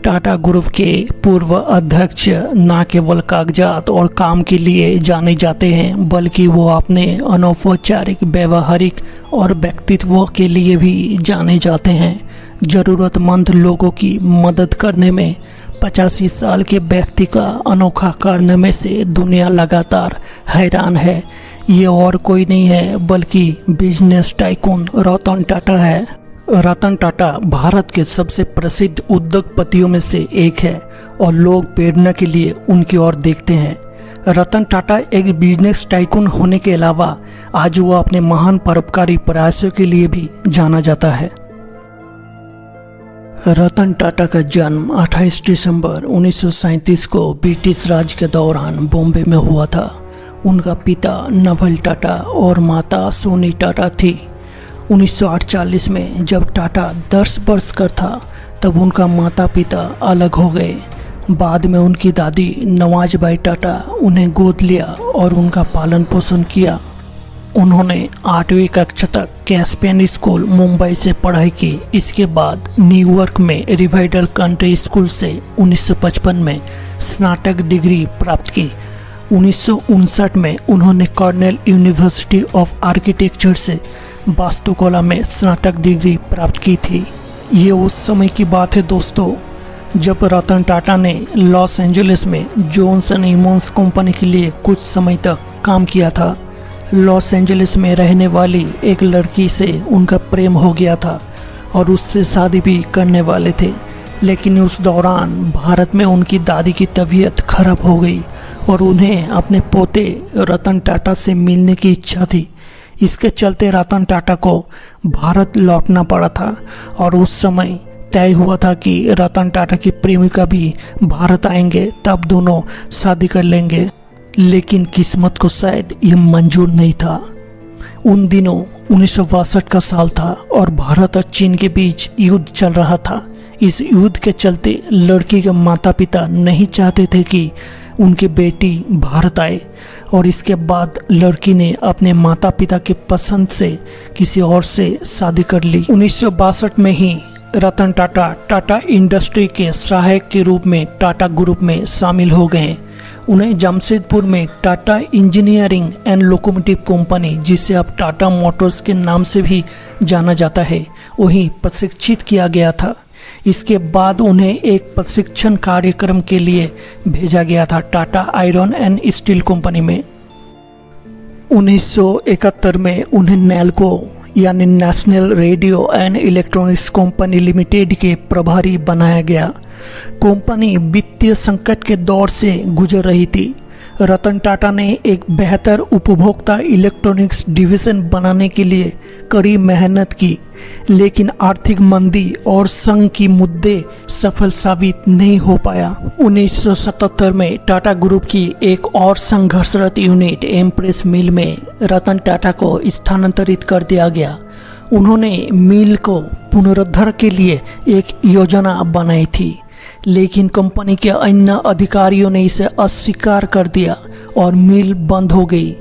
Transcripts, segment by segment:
Tata group के पूर्व अध्यक्ष न केवल कागजात और काम के लिए जाने जाते हैं, बल्कि वो अपने अनौपचारिक, व्यवहारिक और व्यक्तित्व के लिए भी जाने जाते हैं। ज़रूरतमंद लोगों की मदद करने में 85 साल के व्यक्ति का अनोखा कारनामे से दुनिया लगातार हैरान है। ये और कोई नहीं है बल्कि बिजनेस टाइकून रतन टाटा है। रतन टाटा भारत के सबसे प्रसिद्ध उद्योगपतियों में से एक है और लोग प्रेरणा के लिए उनकी ओर देखते हैं। रतन टाटा एक बिजनेस टाइकून होने के अलावा आज वो अपने महान परोपकारी प्रयासों के लिए भी जाना जाता है। रतन टाटा का जन्म 28 दिसंबर 1937 को ब्रिटिश राज के दौरान बॉम्बे में हुआ था। उनका पिता नवल टाटा और माता सोनी टाटा थी। 1948 में जब टाटा 10 वर्ष का था तब उनका माता पिता अलग हो गए। बाद में उनकी दादी नवाजबाई टाटा उन्हें गोद लिया और उनका पालन पोषण किया। उन्होंने 8वीं कक्षा तक कैस्पियन स्कूल मुंबई से पढ़ाई की। इसके बाद न्यूयॉर्क में रिवाइडल कंट्री स्कूल से 1955 में स्नातक डिग्री प्राप्त की। 1959 में उन्होंने कॉर्नेल यूनिवर्सिटी ऑफ आर्किटेक्चर से वास्तुकला में स्नातक डिग्री प्राप्त की थी। ये उस समय की बात है दोस्तों, जब रतन टाटा ने लॉस एंजलिस में जॉनसन एमोस कंपनी के लिए कुछ समय तक काम किया था। लॉस एंजलिस में रहने वाली एक लड़की से उनका प्रेम हो गया था और उससे शादी भी करने वाले थे, लेकिन उस दौरान भारत में उनकी दादी की तबीयत खराब हो गई और उन्हें अपने पोते रतन टाटा से मिलने की इच्छा थी। इसके चलते रतन टाटा को भारत लौटना पड़ा था और उस समय तय हुआ था कि रतन टाटा की प्रेमिका भी भारत आएंगे, तब दोनों शादी कर लेंगे। लेकिन किस्मत को शायद ये मंजूर नहीं था। उन दिनों 1962 का साल था और भारत और चीन के बीच युद्ध चल रहा था। इस युद्ध के चलते लड़की के माता पिता नहीं चाहते थे कि उनकी बेटी भारत आए और इसके बाद लड़की ने अपने माता पिता के पसंद से किसी और से शादी कर ली। 1962 में ही रतन टाटा टाटा इंडस्ट्री के सहायक के रूप में टाटा ग्रुप में शामिल हो गए। उन्हें जमशेदपुर में Tata engineering and locomotive company, जिसे अब टाटा मोटर्स के नाम से भी जाना जाता है, वहीं प्रशिक्षित किया गया था। इसके बाद उन्हें एक प्रशिक्षण कार्यक्रम के लिए भेजा गया था Tata iron and steel company में। 1971 में उन्हें नेल्को यानी national radio and electronics company limited के प्रभारी बनाया गया। कंपनी वित्तीय संकट के दौर से गुजर रही थी। रतन टाटा ने एक बेहतर उपभोक्ता इलेक्ट्रॉनिक्स डिवीजन बनाने के लिए कड़ी मेहनत की, लेकिन आर्थिक मंदी और संघ की मुद्दे सफल साबित नहीं हो पाया। 1977 में टाटा ग्रुप की एक और संघर्षरत यूनिट एम्प्रेस मिल में रतन टाटा को स्थानांतरित कर दिया गया। उन्होंने मिल को पुनरुद्धार के लिए एक योजना बनाई थी, लेकिन कंपनी के अन्य अधिकारियों ने इसे अस्वीकार कर दिया और मिल बंद हो गई।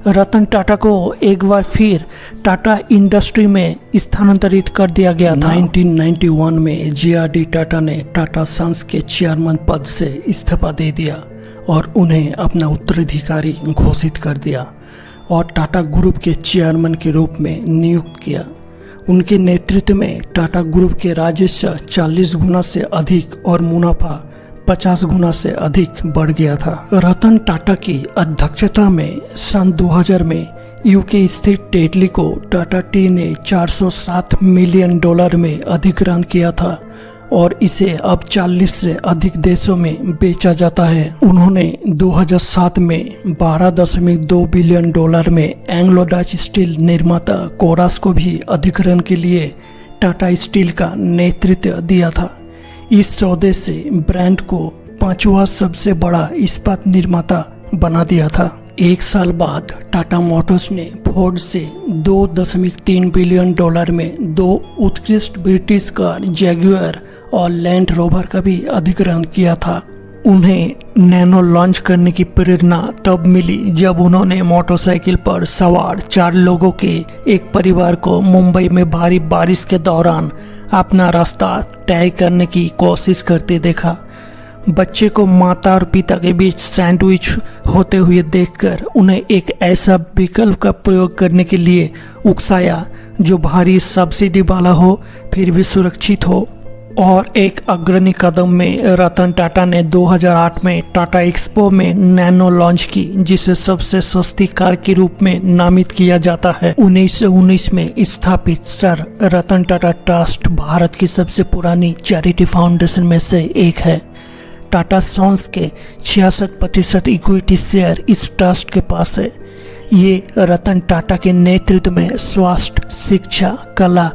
रतन टाटा को एक बार फिर टाटा इंडस्ट्री में स्थानांतरित कर दिया गया था। 1991 में जे.आर.डी. टाटा ने टाटा सन्स के चेयरमैन पद से इस्तीफा दे दिया और उन्हें अपना उत्तराधिकारी घोषित कर दिया और टाटा ग्रुप के चेयरमैन के रूप में नियुक्त किया। उनके नेतृत्व में टाटा ग्रुप के राजस्व 40 गुना से अधिक और मुनाफा 50 गुना से अधिक बढ़ गया था। रतन टाटा की अध्यक्षता में सन 2000 में यूके स्थित टेटली को टाटा टी ने $407 मिलियन में अधिग्रहण किया था और इसे अब 40 से अधिक देशों में बेचा जाता है। उन्होंने 2007 में $12.2 बिलियन में एंग्लो डच स्टील निर्माता कोरास को भी अधिग्रहण के लिए टाटा स्टील का नेतृत्व दिया था। इस सौदे से ब्रांड को 5वां सबसे बड़ा इस्पात निर्माता बना दिया था। एक साल बाद टाटा मोटर्स ने फोर्ड से $2.3 बिलियन में 2 उत्कृष्ट ब्रिटिश कार जैगुआर और लैंड रोवर का भी अधिग्रहण किया था। उन्हें नैनो लॉन्च करने की प्रेरणा तब मिली जब उन्होंने मोटरसाइकिल पर सवार 4 लोगों के एक परिवार को मुंबई में भारी बारिश के दौरान अपना रास्ता तय करने की कोशिश करते देखा। बच्चे को माता और पिता के बीच सैंडविच होते हुए देखकर उन्हें एक ऐसा विकल्प का प्रयोग करने के लिए उकसाया जो भारी सब्सिडी वाला हो फिर भी सुरक्षित हो। और एक अग्रणी कदम में रतन टाटा ने 2008 में टाटा एक्सपो में नैनो लॉन्च की, जिसे सबसे सस्ती कार के रूप में नामित किया जाता है। 1919 में स्थापित सर रतन टाटा ट्रस्ट भारत की सबसे पुरानी चैरिटी फाउंडेशन में से एक है। टाटा सन्स के 66% इक्विटी शेयर इस ट्रस्ट के पास है। ये रतन टाटा के नेतृत्व में स्वास्थ्य, शिक्षा, कला,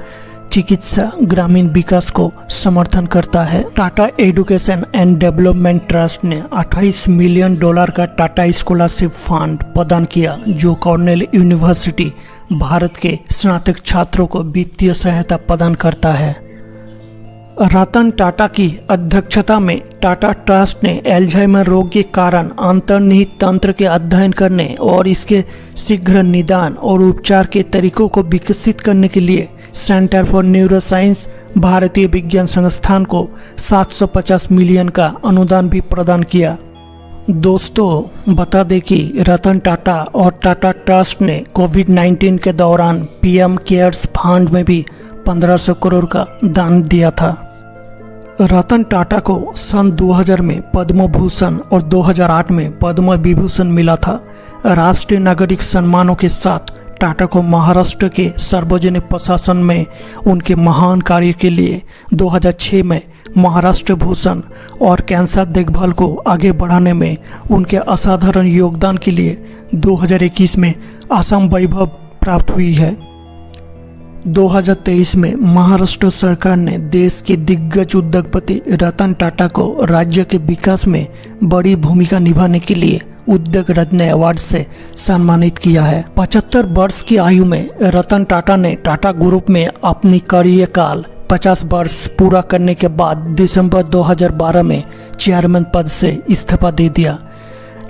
चिकित्सा, ग्रामीण विकास को समर्थन करता है। Tata education and development trust ने $28 मिलियन का टाटा स्कॉलरशिप फंड प्रदान किया, जो कॉर्नेल यूनिवर्सिटी भारत के स्नातक छात्रों को वित्तीय सहायता प्रदान करता है। रतन टाटा की अध्यक्षता में टाटा ट्रस्ट ने एल्जाइमर रोग के कारण अंतर्निहित तंत्र के अध्ययन करने और इसके शीघ्र निदान और उपचार के तरीकों को विकसित करने के लिए सेंटर फॉर न्यूरोसाइंस भारतीय विज्ञान संस्थान को 750 मिलियन का अनुदान भी प्रदान किया। दोस्तों, बता दें कि रतन टाटा और टाटा ट्रस्ट ने कोविड-19 के दौरान पीएम केयर्स फंड में भी 1500 करोड़ का दान दिया था। रतन टाटा को सन 2000 में पद्म भूषण और 2008 में पद्म विभूषण मिला था। राष्ट्रीय नागरिक सम्मानों के साथ टाटा को महाराष्ट्र के सार्वजनिक प्रशासन में उनके महान कार्य के लिए 2006 में महाराष्ट्र भूषण और कैंसर देखभाल को आगे बढ़ाने में उनके असाधारण योगदान के लिए 2021 में असम वैभव प्राप्त हुई है। 2023 में महाराष्ट्र सरकार ने देश के दिग्गज उद्योगपति रतन टाटा को राज्य के विकास में बड़ी भूमिका निभाने के लिए उद्योग रत्न अवार्ड से सम्मानित किया है। 75 वर्ष की आयु में रतन टाटा ने टाटा ग्रुप में अपनी कार्यकाल 50 वर्ष पूरा करने के बाद दिसंबर 2012 में चेयरमैन पद से इस्तीफा दे दिया।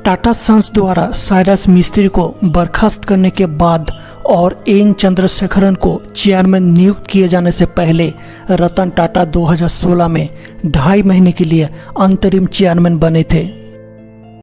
टाटा सन्स द्वारा साइरस मिस्त्री को बर्खास्त करने के बाद और एन चंद्रशेखरन को चेयरमैन नियुक्त किए जाने से पहले रतन टाटा 2016 में 2.5 महीने के लिए अंतरिम चेयरमैन बने थे।